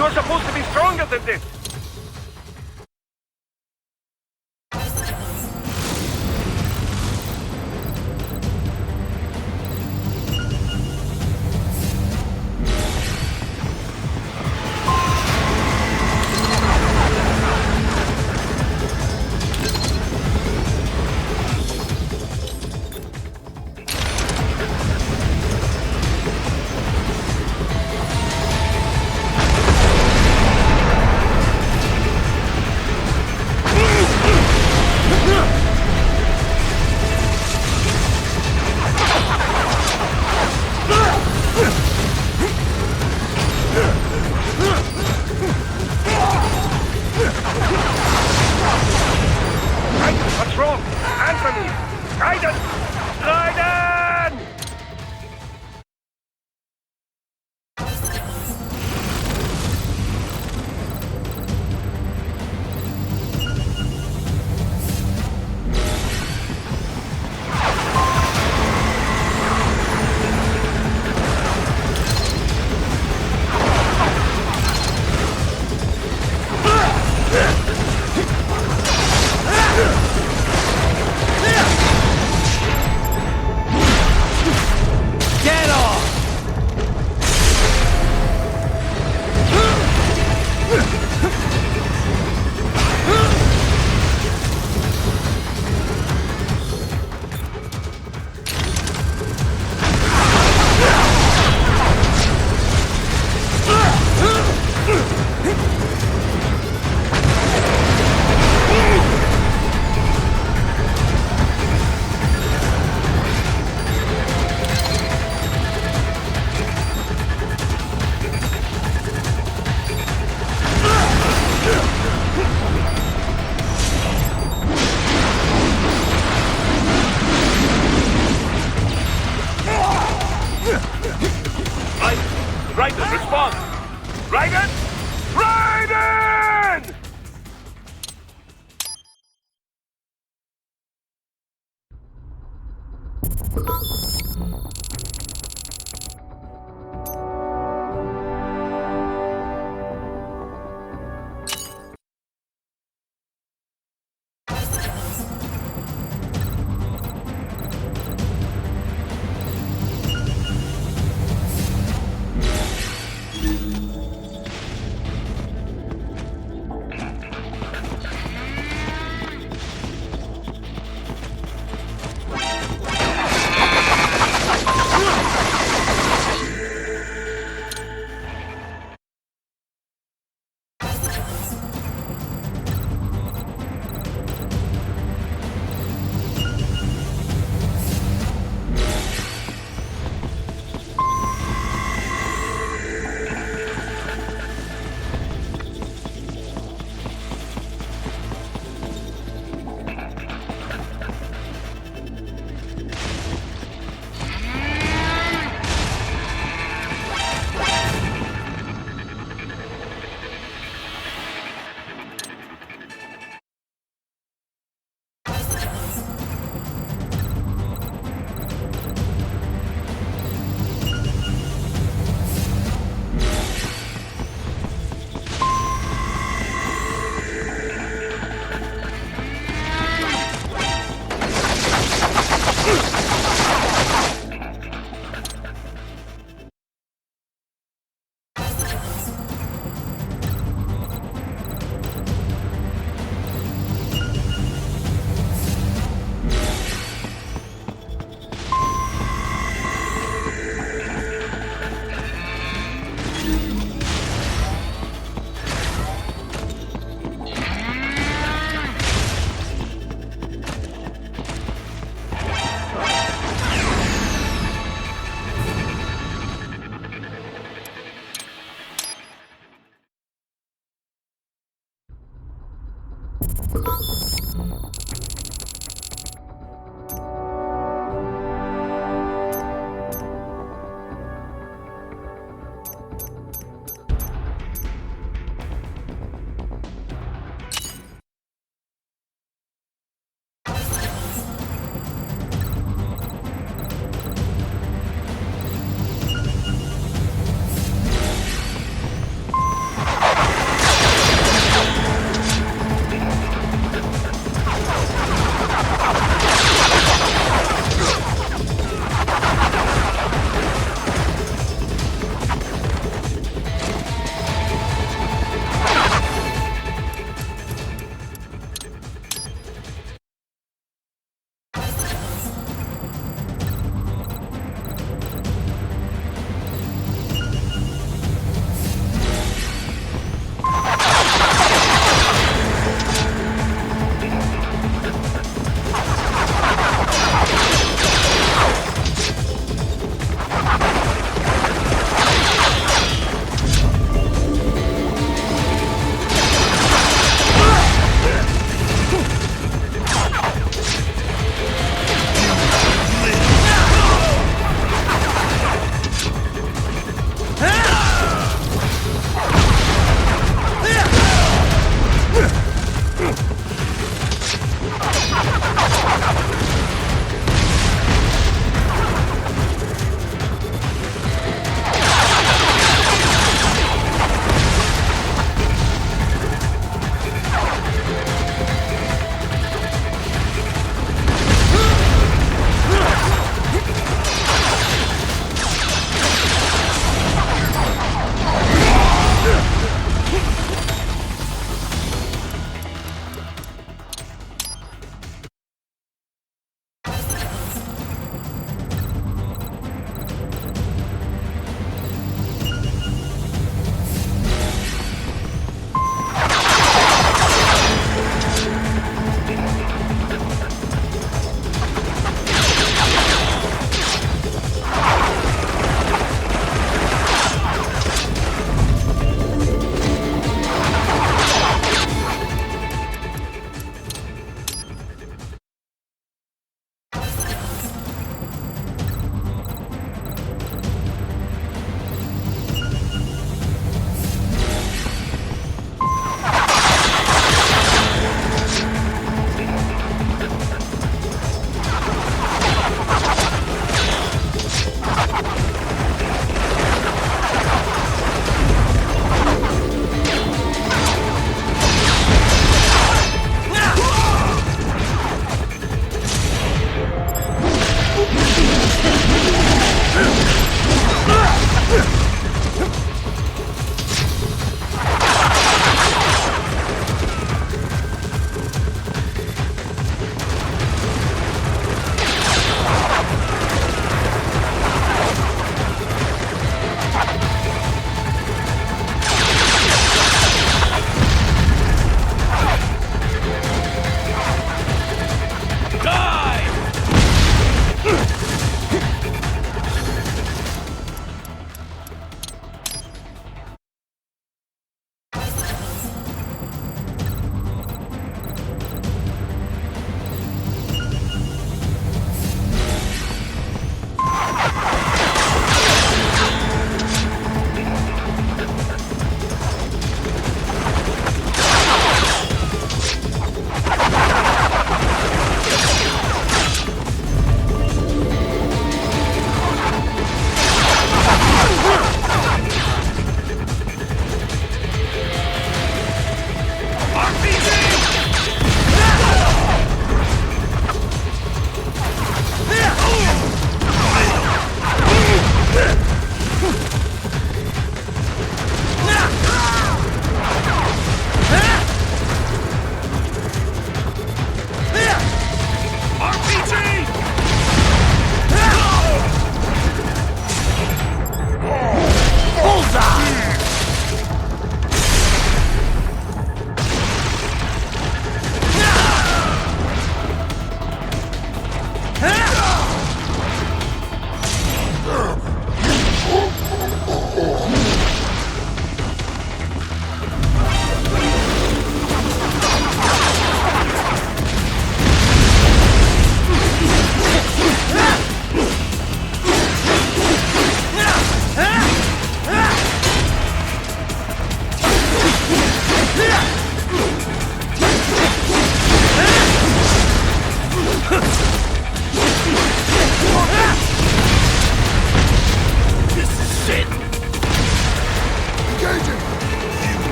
You're supposed to be stronger than this!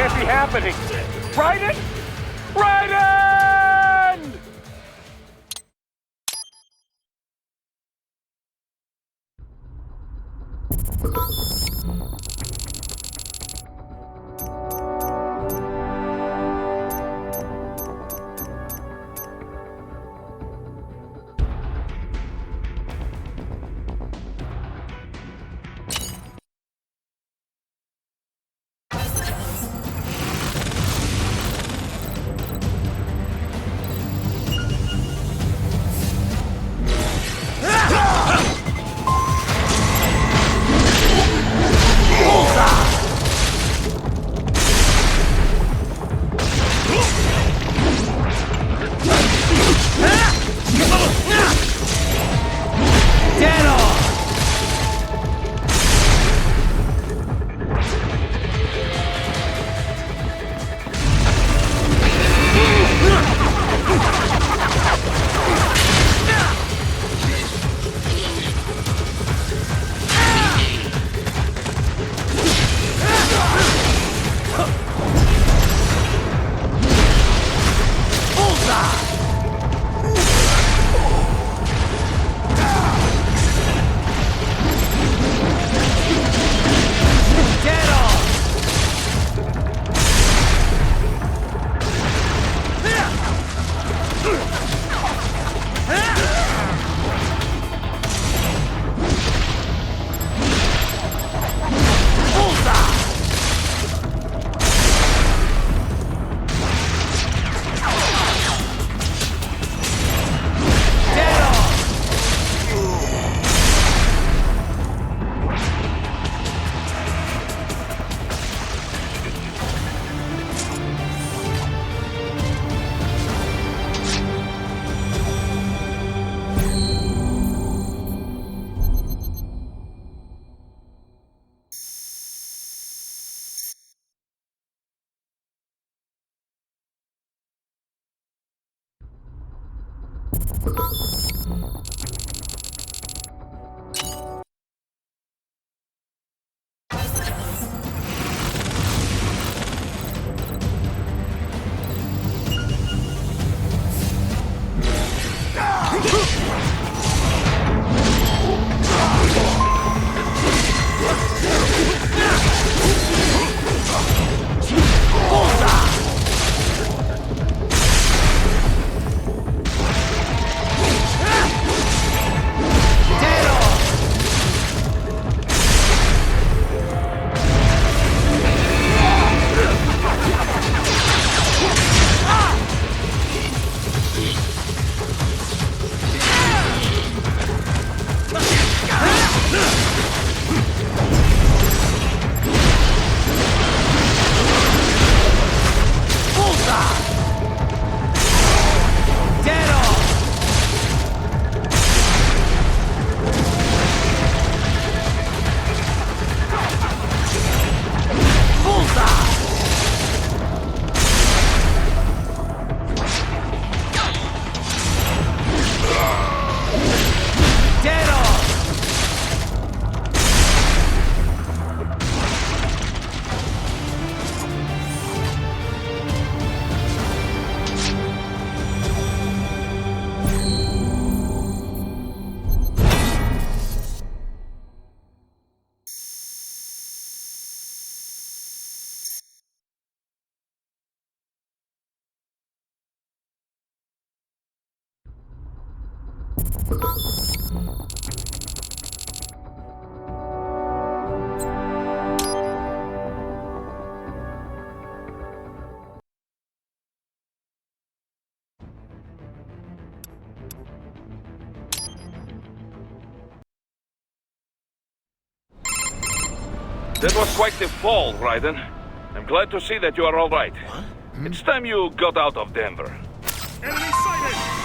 can't be happening. Raiden? Raiden! That was quite the fall, Raiden. I'm glad to see that you are all right. It's time you got out of Denver. Enemy sighted!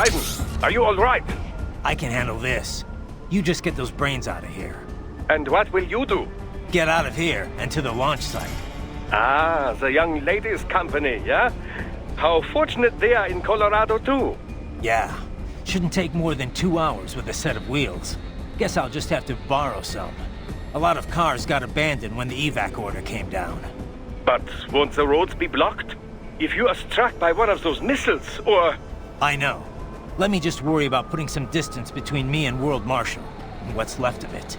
Raiden, are you all right? I can handle this. You just get those brains out of here. And what will you do? Get out of here and to the launch site. Ah, the young ladies' company, yeah? How fortunate they are in Colorado, too. Yeah. Shouldn't take more than 2 hours with a set of wheels. Guess I'll just have to borrow some. A lot of cars got abandoned when the evac order came down. But won't the roads be blocked? If you are struck by one of those missiles, or... I know. Let me just worry about putting some distance between me and World Marshal, and what's left of it.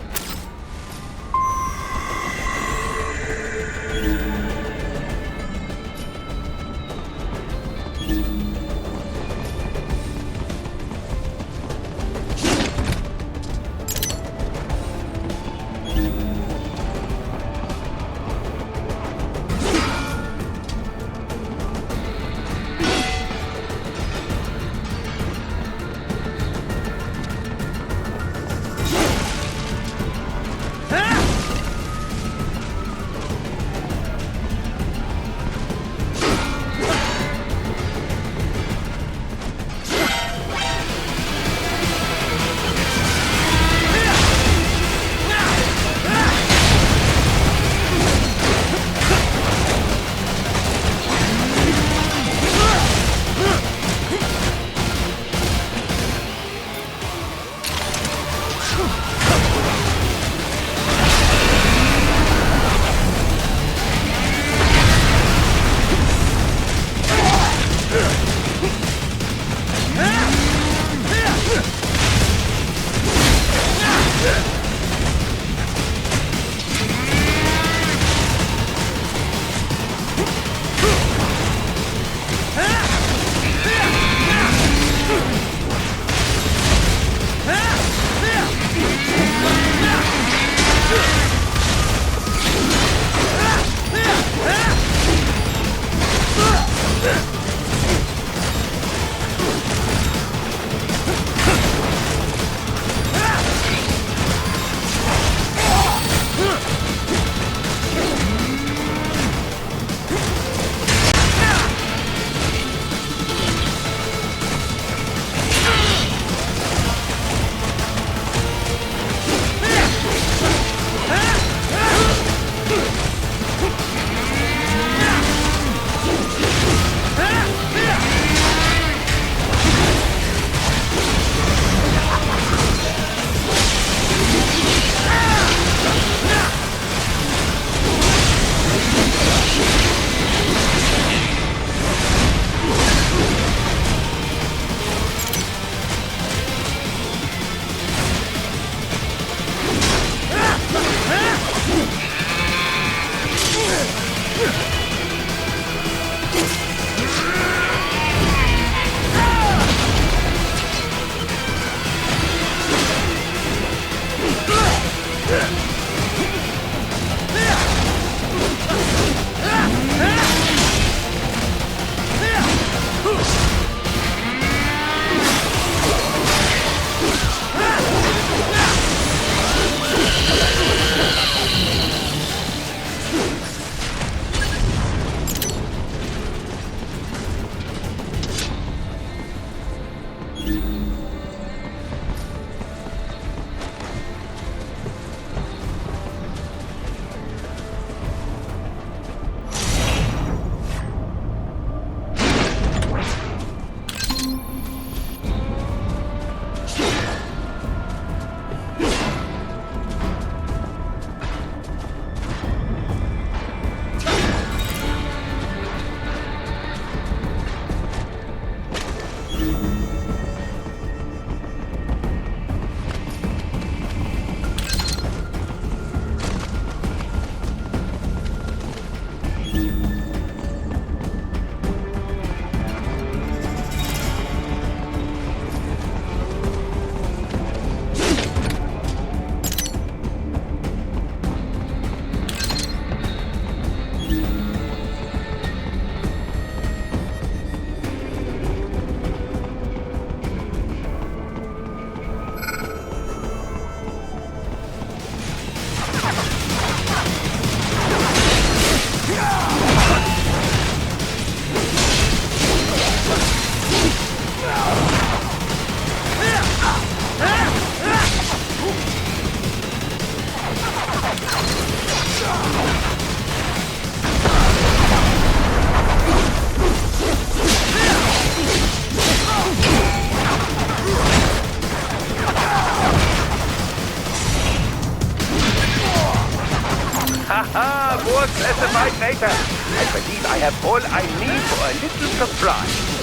Haha, more classified data. I believe I have all I need for a little surprise.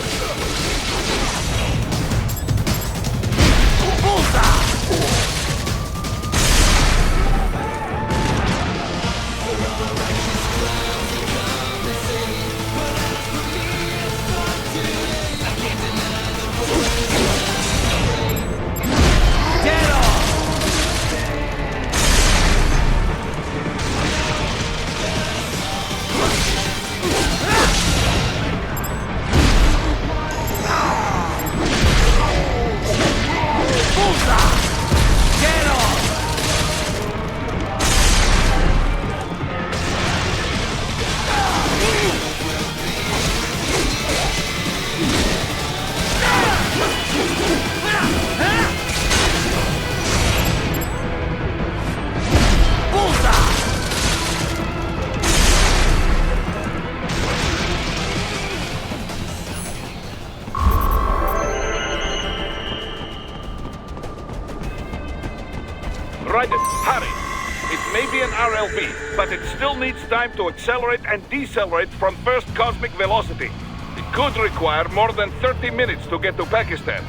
Right, hurry. It may be an RLB, but it still needs time to accelerate and decelerate from first cosmic velocity. It could require more than 30 minutes to get to Pakistan.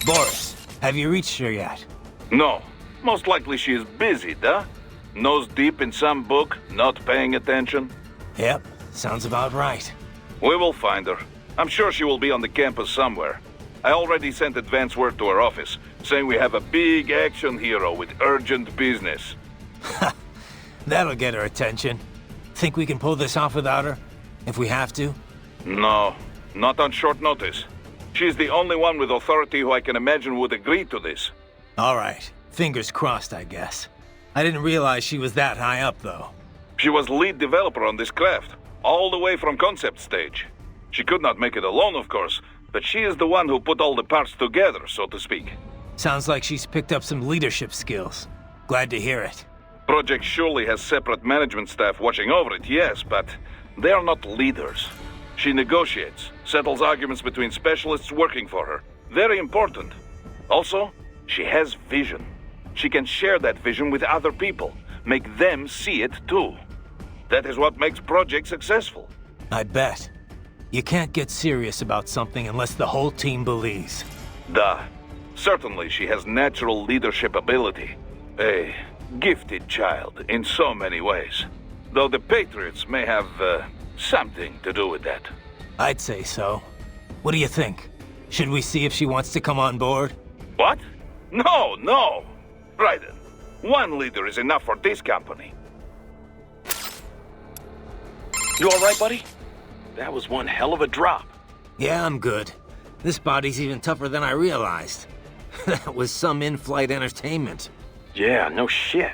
Boris, have you reached her yet? No. Most likely she is busy, duh? Nose deep in some book, not paying attention. Yep, sounds about right. We will find her. I'm sure she will be on the campus somewhere. I already sent advance word to her office, saying we have a big action hero with urgent business. That'll get her attention. Think we can pull this off without her? If we have to? No, not on short notice. She's the only one with authority who I can imagine would agree to this. All right. Fingers crossed, I guess. I didn't realize she was that high up, though. She was lead developer on this craft, all the way from concept stage. She could not make it alone, of course, but she is the one who put all the parts together, so to speak. Sounds like she's picked up some leadership skills. Glad to hear it. Project surely has separate management staff watching over it, yes, but they are not leaders. She negotiates, settles arguments between specialists working for her. Very important. Also, she has vision. She can share that vision with other people, make them see it too. That is what makes projects successful. I bet. You can't get serious about something unless the whole team believes. Duh. Certainly she has natural leadership ability. A gifted child in so many ways. Though the Patriots may have something to do with that. I'd say so. What do you think? Should we see if she wants to come on board? What? No! Raiden, one leader is enough for this company. You alright, buddy? That was one hell of a drop. Yeah, I'm good. This body's even tougher than I realized. That was some in-flight entertainment. Yeah, no shit.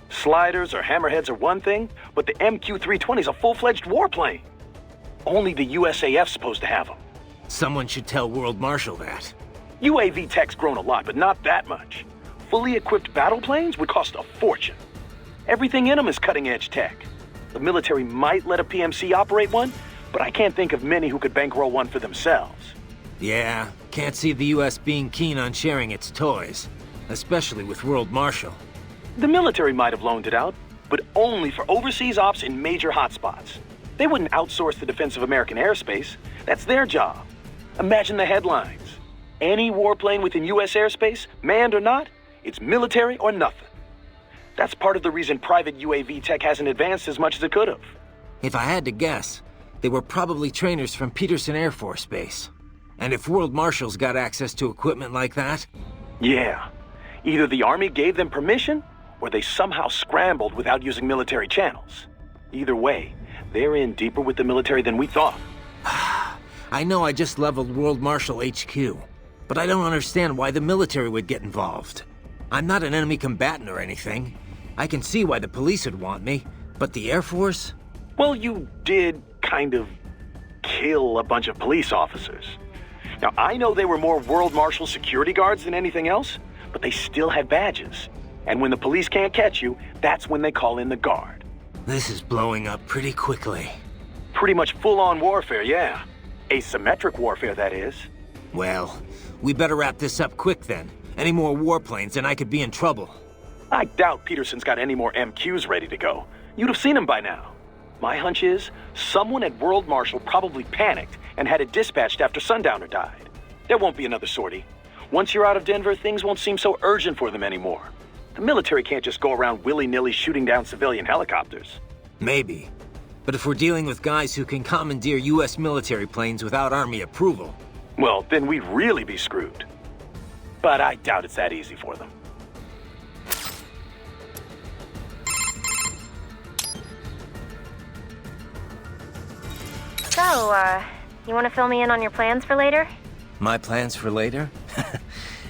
Sliders or hammerheads are one thing, but the MQ-320's a full-fledged warplane. Only the USAF's supposed to have them. Someone should tell World Marshal that. UAV tech's grown a lot, but not that much. Fully equipped battle planes would cost a fortune. Everything in them is cutting-edge tech. The military might let a PMC operate one, but I can't think of many who could bankroll one for themselves. Yeah, can't see the US being keen on sharing its toys. Especially with World Marshal. The military might have loaned it out, but only for overseas ops in major hotspots. They wouldn't outsource the defense of American airspace. That's their job. Imagine the headlines. Any warplane within U.S. airspace, manned or not, it's military or nothing. That's part of the reason private UAV tech hasn't advanced as much as it could have. If I had to guess, they were probably trainers from Peterson Air Force Base. And if World Marshals got access to equipment like that... Yeah. Either the Army gave them permission, or they somehow scrambled without using military channels. Either way, they're in deeper with the military than we thought. I know I just leveled World Marshal HQ, but I don't understand why the military would get involved. I'm not an enemy combatant or anything. I can see why the police would want me, but the Air Force? Well, you did kind of kill a bunch of police officers. Now, I know they were more World Marshal security guards than anything else, but they still had badges. And when the police can't catch you, that's when they call in the guard. This is blowing up pretty quickly. Pretty much full-on warfare, yeah. Asymmetric warfare, that is. Well, we better wrap this up quick then. Any more warplanes and I could be in trouble. I doubt Peterson's got any more MQs ready to go. You'd have seen them by now. My hunch is, someone at World Marshal probably panicked and had it dispatched after Sundowner died. There won't be another sortie. Once you're out of Denver, things won't seem so urgent for them anymore. The military can't just go around willy-nilly shooting down civilian helicopters. Maybe. But if we're dealing with guys who can commandeer U.S. military planes without Army approval... Well, then we'd really be screwed. But I doubt it's that easy for them. So, you want to fill me in on your plans for later? My plans for later?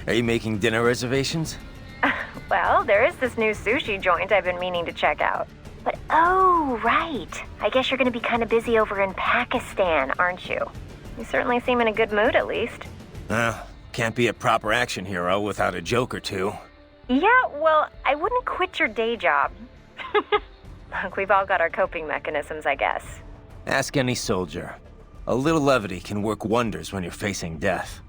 Are you making dinner reservations? Well, there is this new sushi joint I've been meaning to check out. But, oh, right. I guess you're going to be kind of busy over in Pakistan, aren't you? You certainly seem in a good mood, at least. Can't be a proper action hero without a joke or two. Yeah, well, I wouldn't quit your day job. Look, we've all got our coping mechanisms, I guess. Ask any soldier. A little levity can work wonders when you're facing death.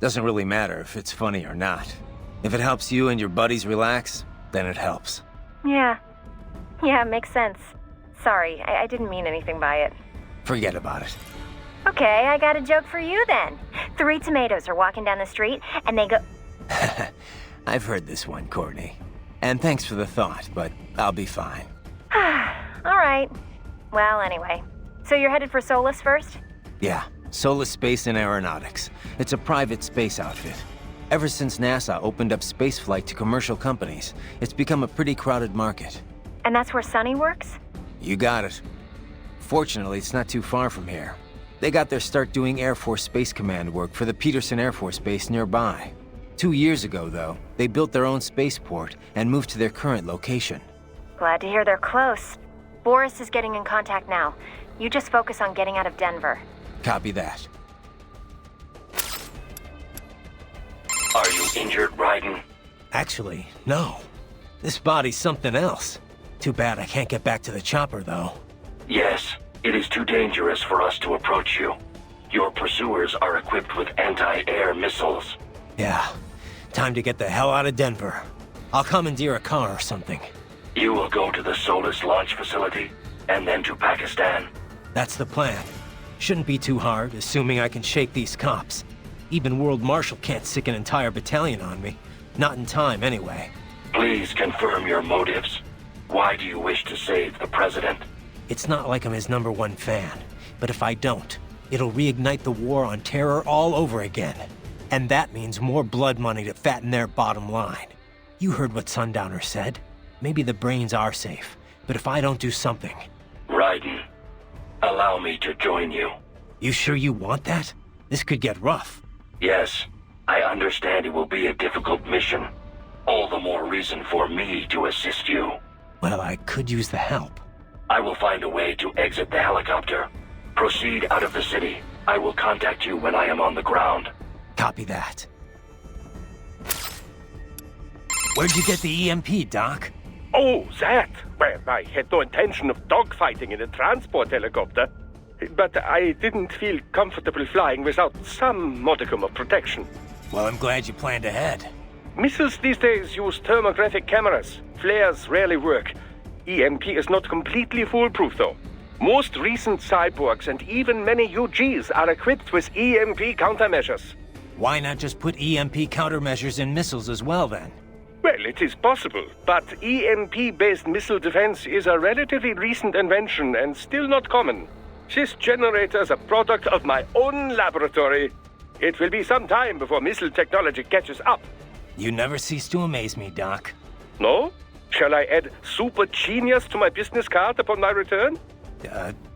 Doesn't really matter if it's funny or not. If it helps you and your buddies relax, then it helps. Yeah, makes sense. Sorry, I didn't mean anything by it. Forget about it. Okay, I got a joke for you then. 3 tomatoes are walking down the street, and they go... I've heard this one, Courtney. And thanks for the thought, but I'll be fine. All right. Well, anyway. So you're headed for Solus first? Yeah, Solus Space and Aeronautics. It's a private space outfit. Ever since NASA opened up spaceflight to commercial companies, it's become a pretty crowded market. And that's where Sonny works? You got it. Fortunately, it's not too far from here. They got their start doing Air Force Space Command work for the Peterson Air Force Base nearby. 2 years ago, though, they built their own spaceport and moved to their current location. Glad to hear they're close. Boris is getting in contact now. You just focus on getting out of Denver. Copy that. Are you injured, Raiden? Actually, no. This body's something else. Too bad I can't get back to the chopper, though. Yes, it is too dangerous for us to approach you. Your pursuers are equipped with anti-air missiles. Yeah, time to get the hell out of Denver. I'll commandeer a car or something. You will go to the Solus launch facility, and then to Pakistan. That's the plan. Shouldn't be too hard, assuming I can shake these cops. Even World Marshal can't sick an entire battalion on me. Not in time, anyway. Please confirm your motives. Why do you wish to save the President? It's not like I'm his #1 fan, but if I don't, it'll reignite the war on terror all over again. And that means more blood money to fatten their bottom line. You heard what Sundowner said. Maybe the brains are safe, but if I don't do something... Raiden, allow me to join you. You sure you want that? This could get rough. Yes, I understand it will be a difficult mission. All the more reason for me to assist you. Well, I could use the help. I will find a way to exit the helicopter. Proceed out of the city. I will contact you when I am on the ground. Copy that. Where'd you get the EMP, Doc? Oh, that? Well, I had no intention of dogfighting in a transport helicopter. But I didn't feel comfortable flying without some modicum of protection. Well, I'm glad you planned ahead. Missiles these days use thermographic cameras. Flares rarely work. EMP is not completely foolproof, though. Most recent cyborgs and even many UGs are equipped with EMP countermeasures. Why not just put EMP countermeasures in missiles as well, then? Well, it is possible, but EMP-based missile defense is a relatively recent invention and still not common. This generator is a product of my own laboratory. It will be some time before missile technology catches up. You never cease to amaze me, Doc. No? Shall I add super genius to my business card upon my return?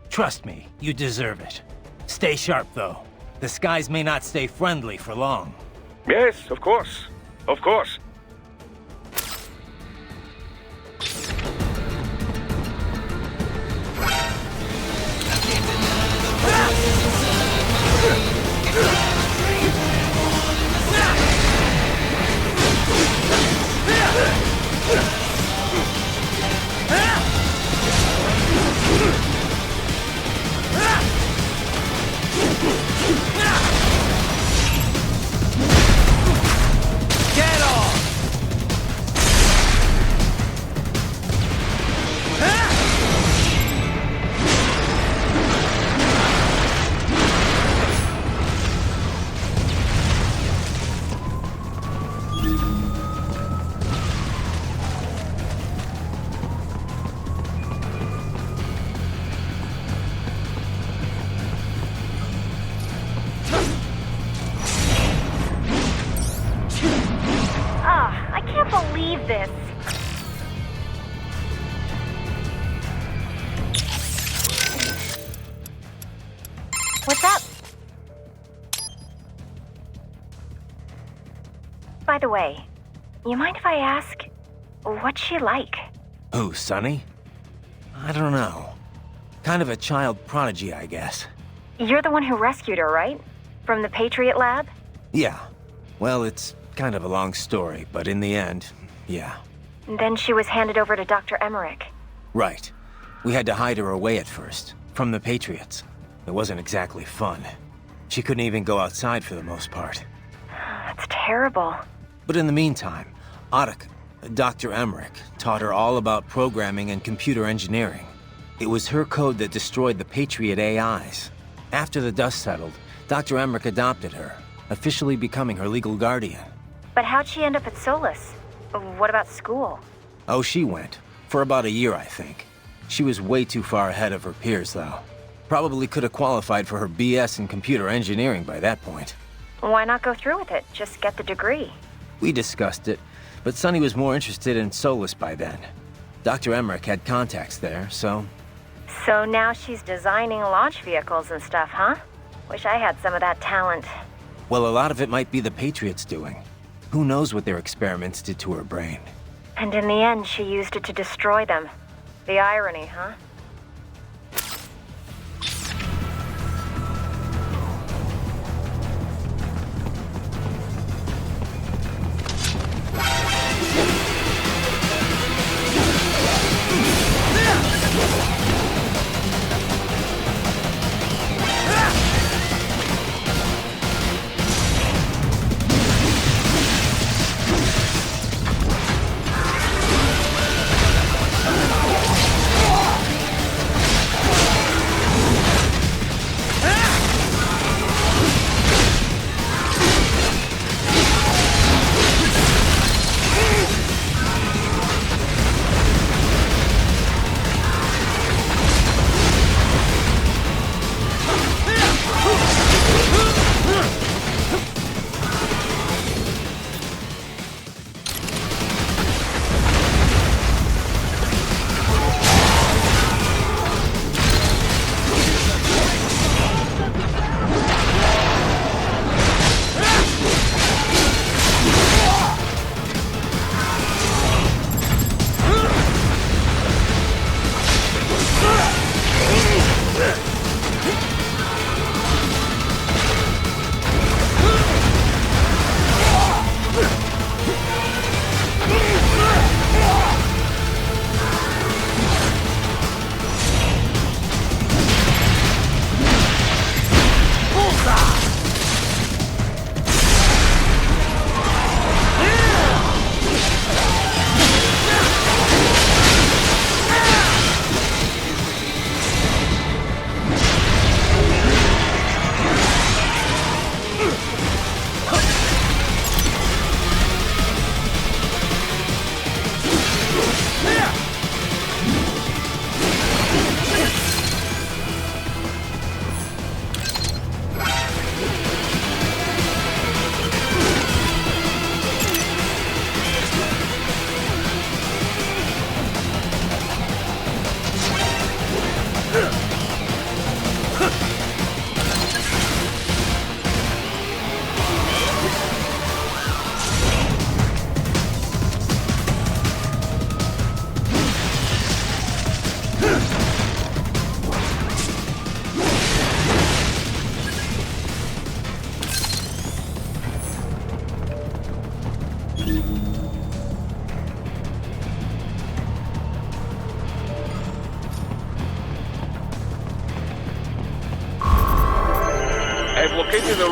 Trust me, you deserve it. Stay sharp, though. The skies may not stay friendly for long. Yes, of course. Of course. I can't believe this. What's up? By the way, you mind if I ask, what's she like? Who, Sonny? I don't know. Kind of a child prodigy, I guess. You're the one who rescued her, right? From the Patriot lab? Yeah. Well, it's kind of a long story, but in the end, yeah. Then she was handed over to Dr. Emmerich. Right. We had to hide her away at first, from the Patriots. It wasn't exactly fun. She couldn't even go outside for the most part. That's terrible. But in the meantime, Dr. Emmerich, taught her all about programming and computer engineering. It was her code that destroyed the Patriot AIs. After the dust settled, Dr. Emmerich adopted her, officially becoming her legal guardian. But how'd she end up at Solus? What about school? Oh, she went. For about a year, I think. She was way too far ahead of her peers, though. Probably could have qualified for her BS in computer engineering by that point. Why not go through with it? Just get the degree. We discussed it, but Sonny was more interested in Solus by then. Dr. Emmerich had contacts there, so... So now she's designing launch vehicles and stuff, huh? Wish I had some of that talent. Well, a lot of it might be the Patriots doing. Who knows what their experiments did to her brain? And in the end, she used it to destroy them. The irony, huh?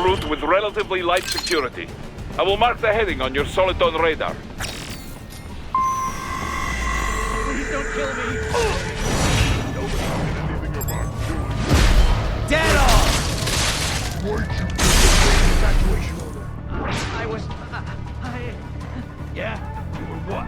route with relatively light security. I will mark the heading on your Soliton radar. Please don't kill me! Dead on! Evacuation order. I was... Yeah? You were what?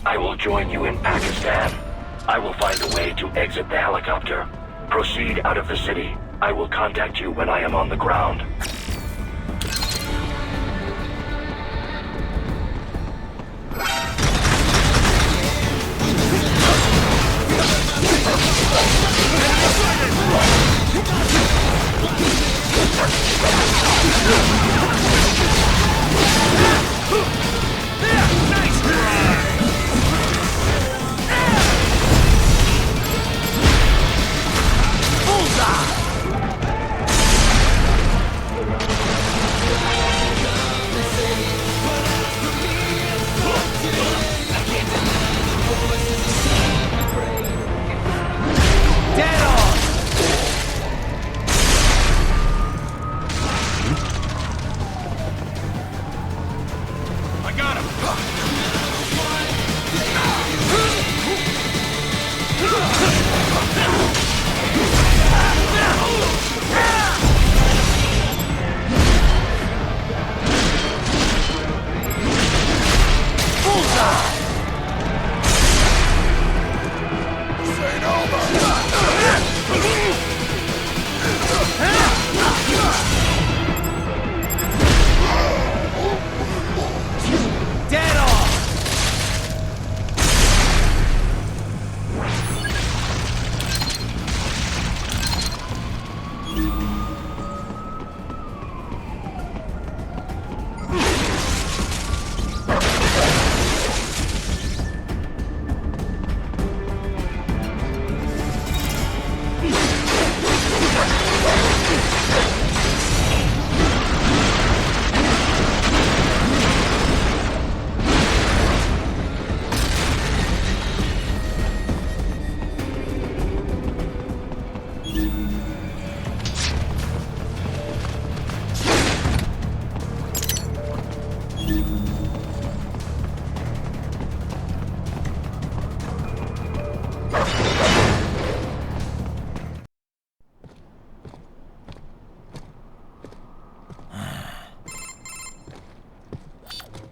I will join you in Pakistan. I will find a way to exit the helicopter. Proceed out of the city. I will contact you when I am on the ground.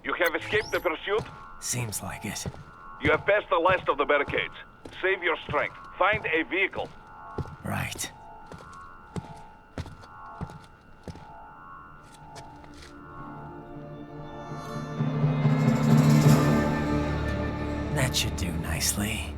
You have escaped the pursuit? Seems like it. You have passed the last of the barricades. Save your strength. Find a vehicle. Right. That should do nicely.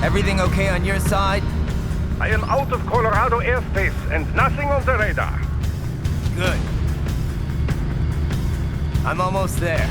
Everything okay on your side? I am out of Colorado airspace and nothing on the radar. Good. I'm almost there.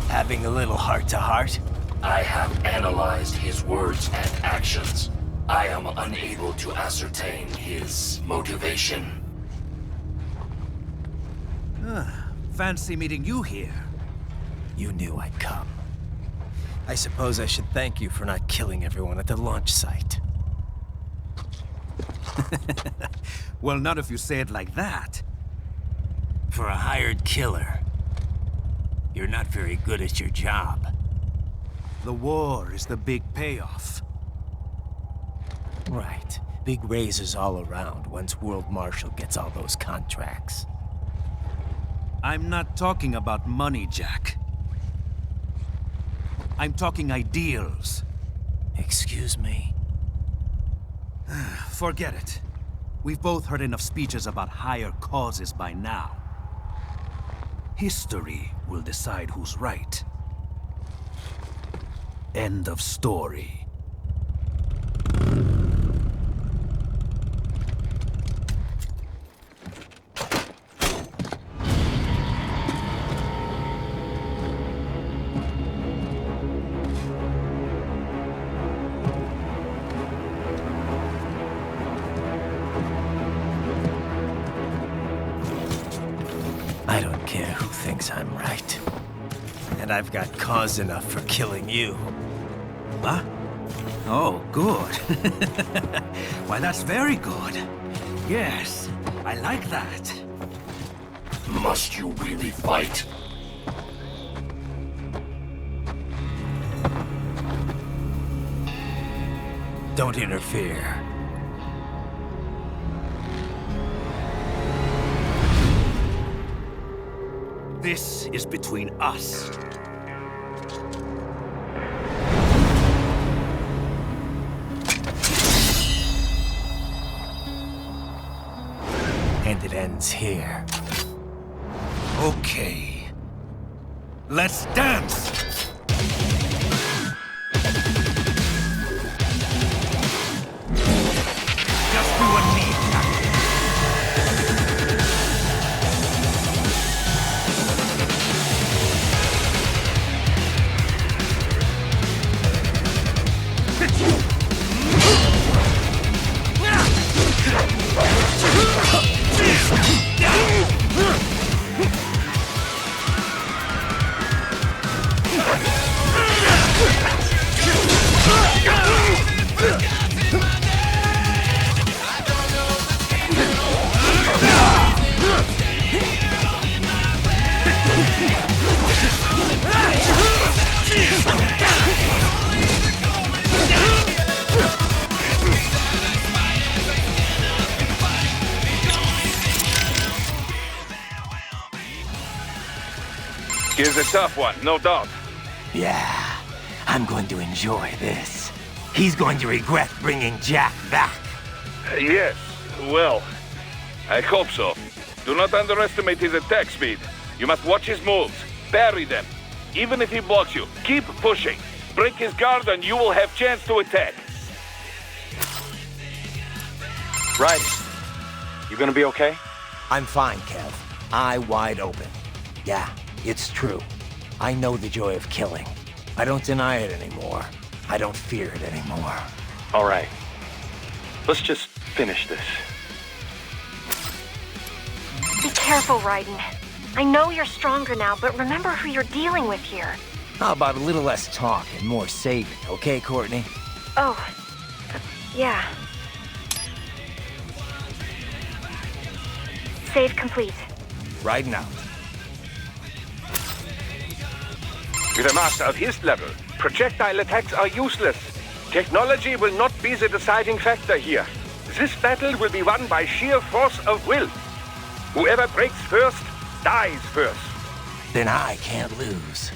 Having a little heart-to-heart? I have analyzed his words and actions. I am unable to ascertain his motivation. Fancy meeting you here. You knew I'd come. I suppose I should thank you for not killing everyone at the launch site. Well, not if you say it like that. For a hired killer, you're not very good at your job. The war is the big payoff. Right. Big raises all around once World Marshal gets all those contracts. I'm not talking about money, Jack. I'm talking ideals. Excuse me? Forget it. We've both heard enough speeches about higher causes by now. History will decide who's right. End of story. I don't care who thinks I'm right. And I've got cause enough for killing you. What? Oh, good. Why, that's very good. Yes, I like that. Must you really fight? Don't interfere. This is between us. And it ends here. Okay. Let's dance! Just do what needs happen. Here's a tough one, no doubt. Yeah, I'm going to enjoy this. He's going to regret bringing Jack back. Yes, well, I hope so. Do not underestimate his attack speed. You must watch his moves. Parry them. Even if he blocks you, keep pushing. Break his guard and you will have chance to attack. Right. You gonna be okay? I'm fine, Kev. Eye wide open. Yeah, it's true. I know the joy of killing. I don't deny it anymore. I don't fear it anymore. All right. Let's just finish this. Be careful, Raiden. I know you're stronger now, but remember who you're dealing with here. How about a little less talk and more saving, okay, Courtney? Oh, yeah. Save complete. Riding out. With a master of his level, projectile attacks are useless. Technology will not be the deciding factor here. This battle will be won by sheer force of will. Whoever breaks first, dies first. Then I can't lose.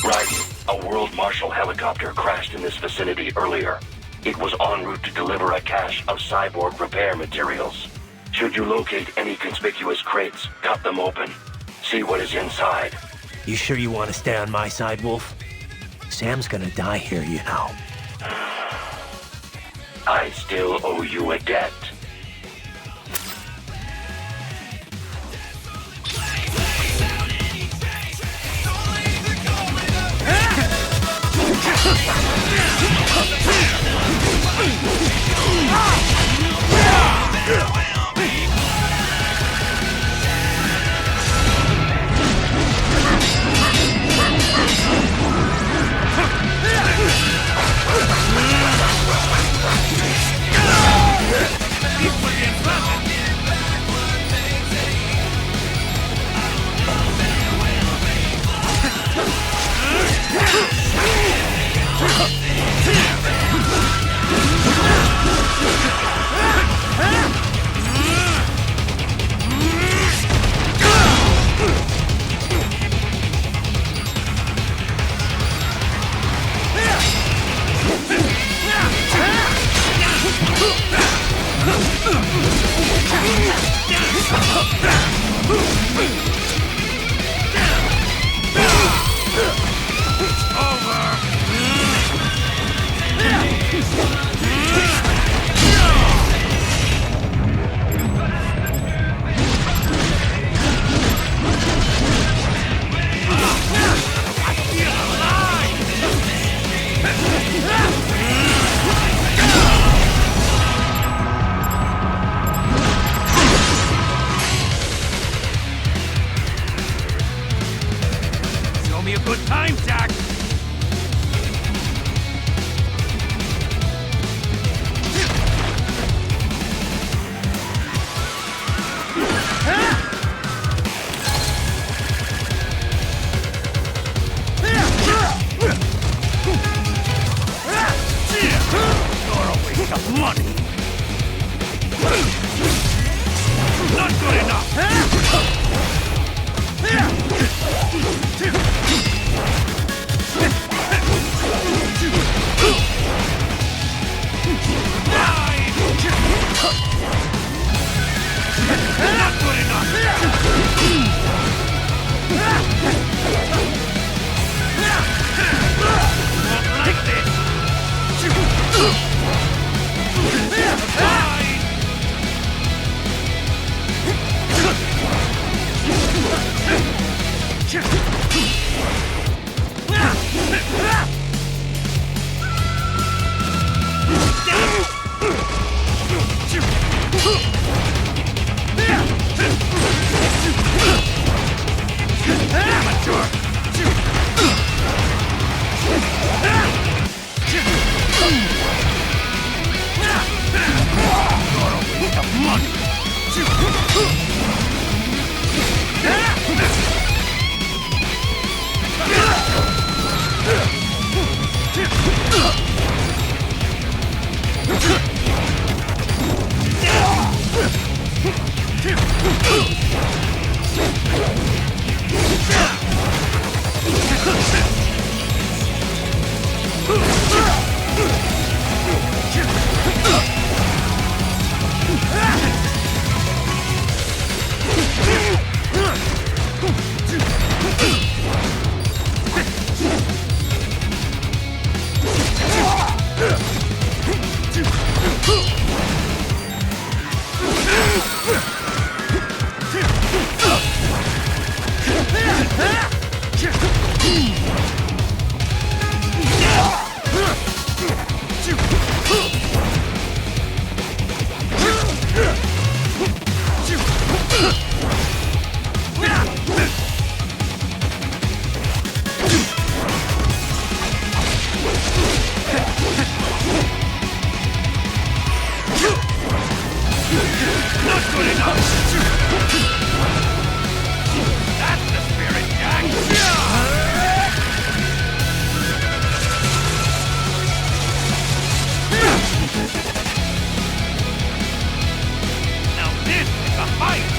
Raiden, a World Marshal helicopter crashed in this vicinity earlier. It was en route to deliver a cache of cyborg repair materials. Should you locate any conspicuous crates, cut them open. See what is inside. You sure you want to stay on my side, Wolf? Sam's gonna die here, you know. I still owe you a debt. Not good enough! Not good enough! Not like this! Fine!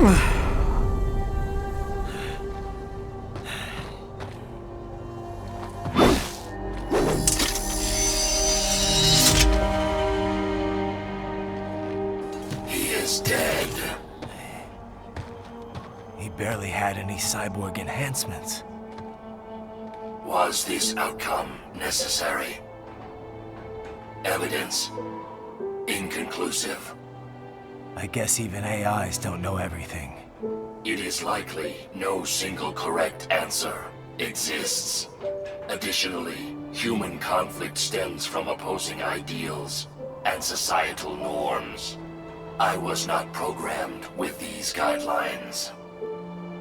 He is dead. He barely had any cyborg enhancements. Was this outcome necessary? Evidence inconclusive. I guess even AIs don't know everything. It is likely no single correct answer exists. Additionally, human conflict stems from opposing ideals and societal norms. I was not programmed with these guidelines.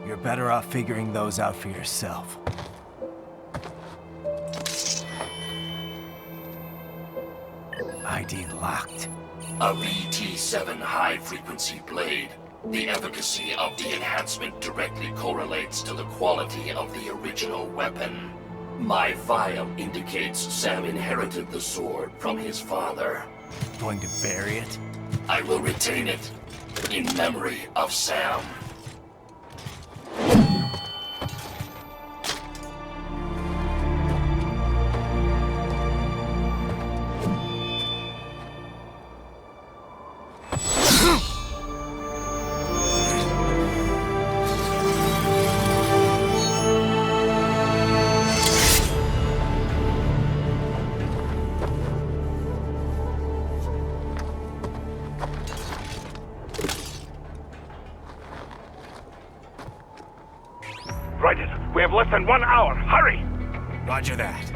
You're better off figuring those out for yourself. ID locked. A VT7 high-frequency blade. The efficacy of the enhancement directly correlates to the quality of the original weapon. My file indicates Sam inherited the sword from his father. Going to bury it? I will retain it in memory of Sam. We have less than 1 hour. Hurry! Roger that.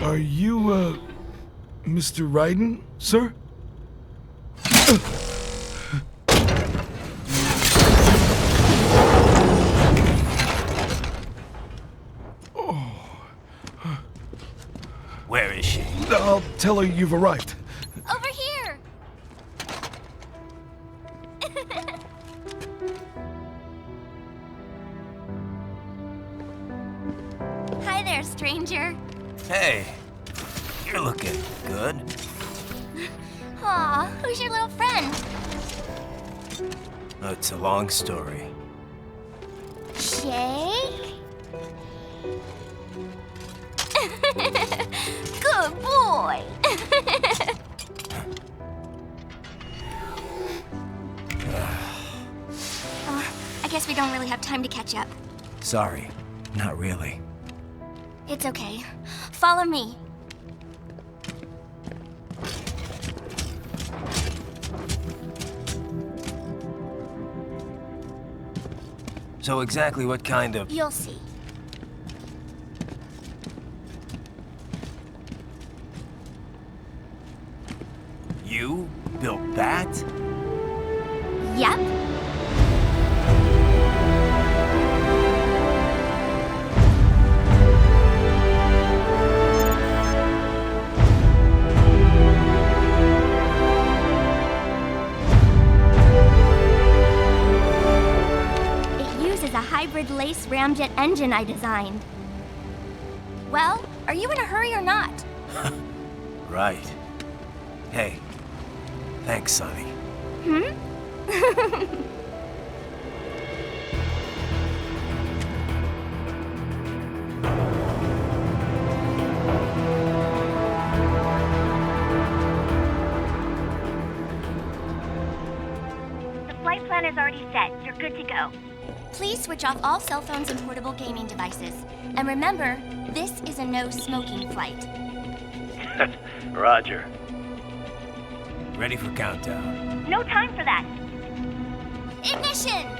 Are you, Mr. Raiden, sir? Where is she? I'll tell her you've arrived. Over here! Hi there, stranger. Hey, you're looking good. Aw, who's your little friend? Oh, it's a long story. Jake? Good boy. I guess we don't really have time to catch up. Sorry, not really. It's okay. Follow me. So exactly what kind of... You'll see. You built that? Yep. A hybrid lace ramjet engine I designed. Well, are you in a hurry or not? Right. Hey, thanks, Sonny. The flight plan is already set. You're good to go. Please switch off all cell phones and portable gaming devices. And remember, this is a no-smoking flight. Roger. Ready for countdown. No time for that. Ignition!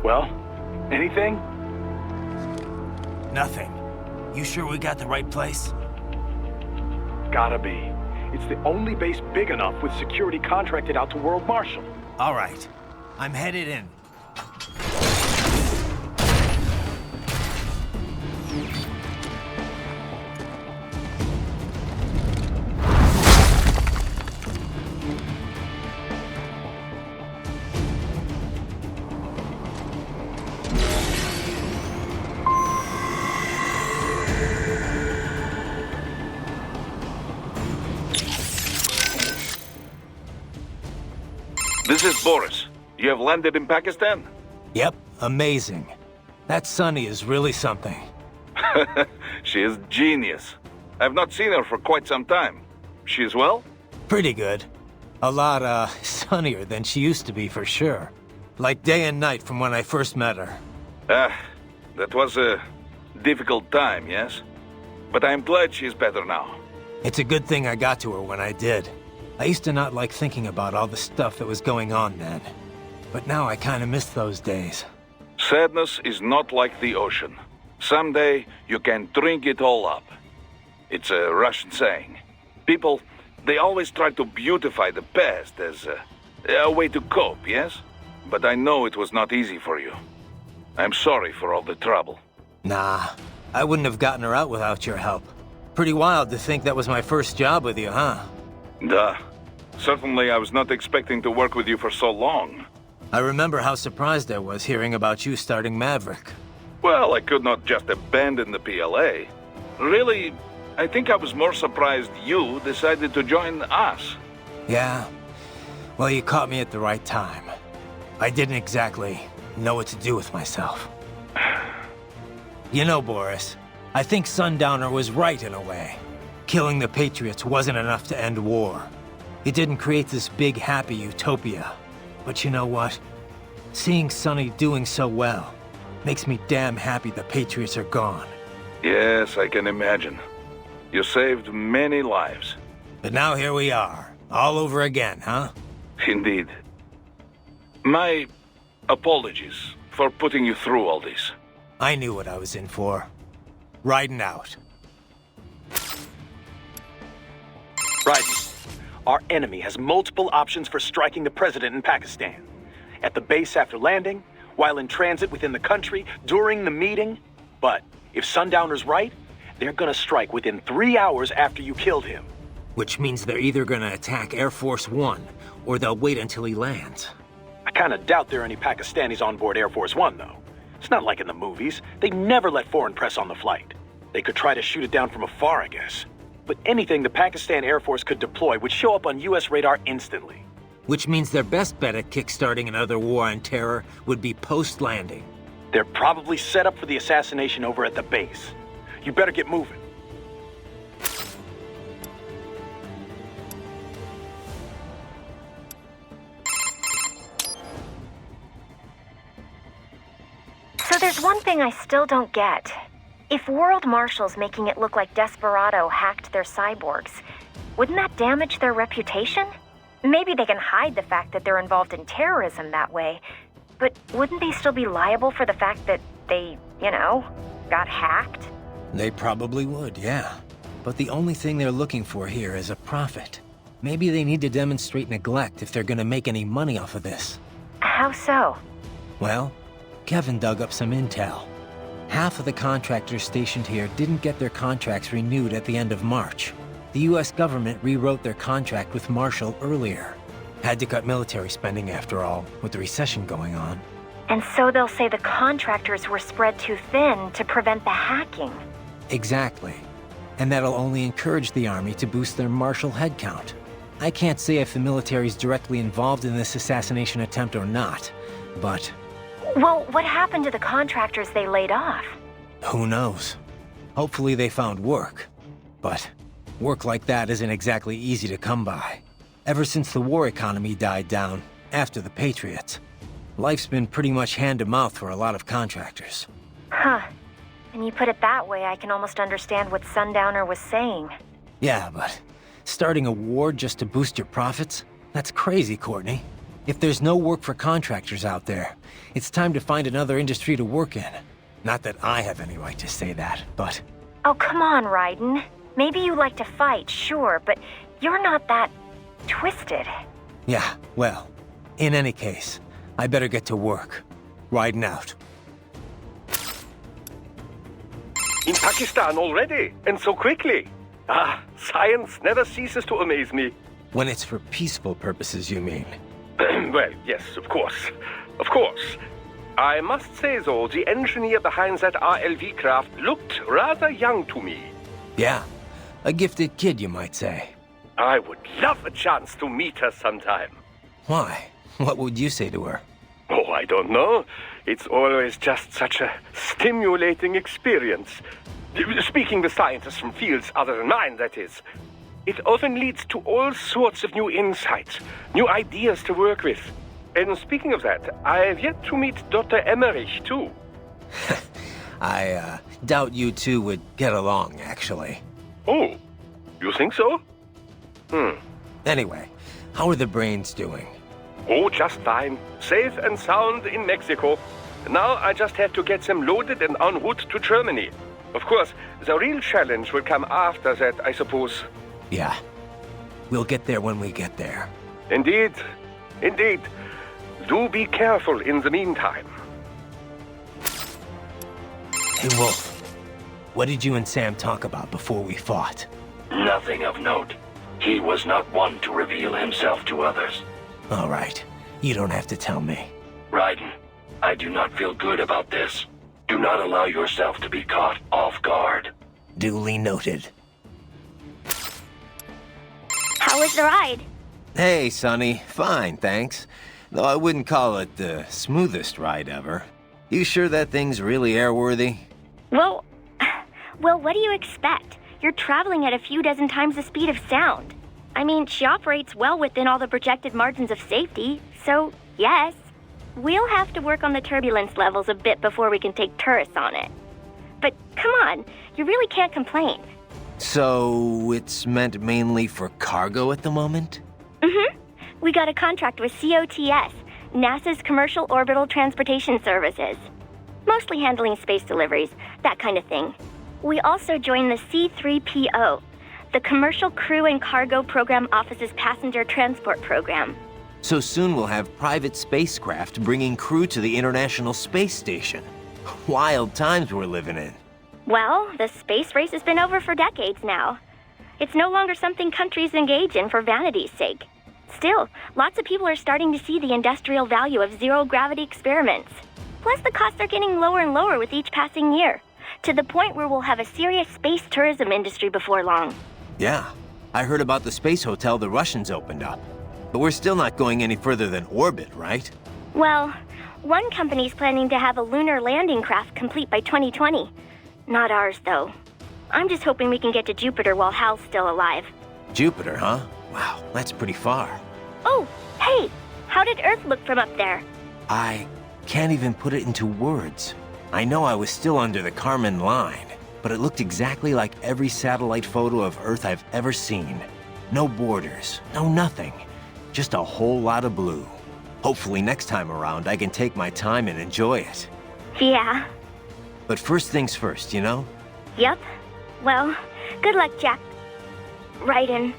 Well, anything? Nothing. You sure we got the right place? Gotta be. It's the only base big enough with security contracted out to World Marshal. All right. I'm headed in. This is Boris. You have landed in Pakistan? Yep, amazing. That Sunny is really something. She is genius. I've not seen her for quite some time. She is well? Pretty good. A lot, sunnier than she used to be for sure. Like day and night from when I first met her. That was a difficult time, yes? But I'm glad she's better now. It's a good thing I got to her when I did. I used to not like thinking about all the stuff that was going on then. But now I kinda miss those days. Sadness is not like the ocean. Someday you can drink it all up. It's a Russian saying. People, they always try to beautify the past as a way to cope, yes? But I know it was not easy for you. I'm sorry for all the trouble. Nah, I wouldn't have gotten her out without your help. Pretty wild to think that was my first job with you, huh? Duh. Certainly I was not expecting to work with you for so long. I remember how surprised I was hearing about you starting Maverick. Well, I could not just abandon the PLA. Really, I think I was more surprised you decided to join us. Yeah? Well, you caught me at the right time. I didn't exactly know what to do with myself. You know, Boris, I think Sundowner was right in a way. Killing the Patriots wasn't enough to end war. It didn't create this big, happy utopia. But you know what? Seeing Sonny doing so well makes me damn happy the Patriots are gone. Yes, I can imagine. You saved many lives. But now here we are, all over again, huh? Indeed. My apologies for putting you through all this. I knew what I was in for. Riding out. Right. Our enemy has multiple options for striking the president in Pakistan. At the base after landing, while in transit within the country, during the meeting. But if Sundowner's right, they're gonna strike within 3 hours after you killed him. Which means they're either gonna attack Air Force One, or they'll wait until he lands. I kinda doubt there are any Pakistanis on board Air Force One, though. It's not like in the movies. They never let foreign press on the flight. They could try to shoot it down from afar, I guess. But anything the Pakistan Air Force could deploy would show up on US radar instantly. Which means their best bet at kickstarting another war on terror would be post-landing. They're probably set up for the assassination over at the base. You better get moving. So there's one thing I still don't get. If World Marshal's making it look like Desperado hacked their cyborgs, wouldn't that damage their reputation? Maybe they can hide the fact that they're involved in terrorism that way, but wouldn't they still be liable for the fact that they, got hacked? They probably would, yeah. But the only thing they're looking for here is a profit. Maybe they need to demonstrate neglect if they're gonna make any money off of this. How so? Well, Kevin dug up some intel. Half of the contractors stationed here didn't get their contracts renewed at the end of March. The US government rewrote their contract with Marshall earlier. Had to cut military spending after all, with the recession going on. And so they'll say the contractors were spread too thin to prevent the hacking. Exactly. And that'll only encourage the Army to boost their Marshall headcount. I can't say if the military's directly involved in this assassination attempt or not, but... Well, what happened to the contractors they laid off? Who knows? Hopefully they found work. But work like that isn't exactly easy to come by. Ever since the war economy died down, after the Patriots, life's been pretty much hand-to-mouth for a lot of contractors. Huh. When you put it that way, I can almost understand what Sundowner was saying. Yeah, but starting a war just to boost your profits? That's crazy, Courtney. If there's no work for contractors out there, it's time to find another industry to work in. Not that I have any right to say that, but... Oh, come on, Raiden. Maybe you like to fight, sure, but you're not that... twisted. Yeah, well, in any case, I better get to work. Riding out. In Pakistan already, and so quickly. Ah, science never ceases to amaze me. When it's for peaceful purposes, you mean? Well, yes, of course. Of course. I must say, though, the engineer behind that RLV craft looked rather young to me. Yeah, a gifted kid, you might say. I would love a chance to meet her sometime. Why? What would you say to her? Oh, I don't know. It's always just such a stimulating experience. Speaking with scientists from fields other than mine, that is. It often leads to all sorts of new insights, new ideas to work with. And speaking of that, I've yet to meet Dr. Emmerich, too. I doubt you two would get along, actually. Oh, you think so? Anyway, how are the brains doing? Oh, just fine. Safe and sound in Mexico. Now I just have to get them loaded and en route to Germany. Of course, the real challenge will come after that, I suppose. Yeah. We'll get there when we get there. Indeed. Indeed. Do be careful in the meantime. Hey, Wolf. What did you and Sam talk about before we fought? Nothing of note. He was not one to reveal himself to others. All right. You don't have to tell me. Raiden, I do not feel good about this. Do not allow yourself to be caught off guard. Duly noted. How was the ride? Hey, Sonny. Fine, thanks. Though I wouldn't call it the smoothest ride ever. You sure that thing's really airworthy? Well, what do you expect? You're traveling at a few dozen times the speed of sound. I mean, she operates well within all the projected margins of safety, so yes. We'll have to work on the turbulence levels a bit before we can take tourists on it. But come on. You really can't complain. So, it's meant mainly for cargo at the moment? Mm-hmm. We got a contract with COTS, NASA's Commercial Orbital Transportation Services. Mostly handling space deliveries, that kind of thing. We also joined the C3PO, the Commercial Crew and Cargo Program Office's Passenger Transport Program. So soon we'll have private spacecraft bringing crew to the International Space Station. Wild times we're living in. Well, the space race has been over for decades now. It's no longer something countries engage in for vanity's sake. Still, lots of people are starting to see the industrial value of zero-gravity experiments. Plus, the costs are getting lower and lower with each passing year, to the point where we'll have a serious space tourism industry before long. Yeah, I heard about the space hotel the Russians opened up. But we're still not going any further than orbit, right? Well, one company's planning to have a lunar landing craft complete by 2020. Not ours, though. I'm just hoping we can get to Jupiter while Hal's still alive. Jupiter, huh? Wow, that's pretty far. Oh, hey! How did Earth look from up there? I can't even put it into words. I know I was still under the Kármán line, but it looked exactly like every satellite photo of Earth I've ever seen. No borders, no nothing. Just a whole lot of blue. Hopefully next time around I can take my time and enjoy it. Yeah. But first things first, you know? Yep. Well, good luck, Jack. Raiden.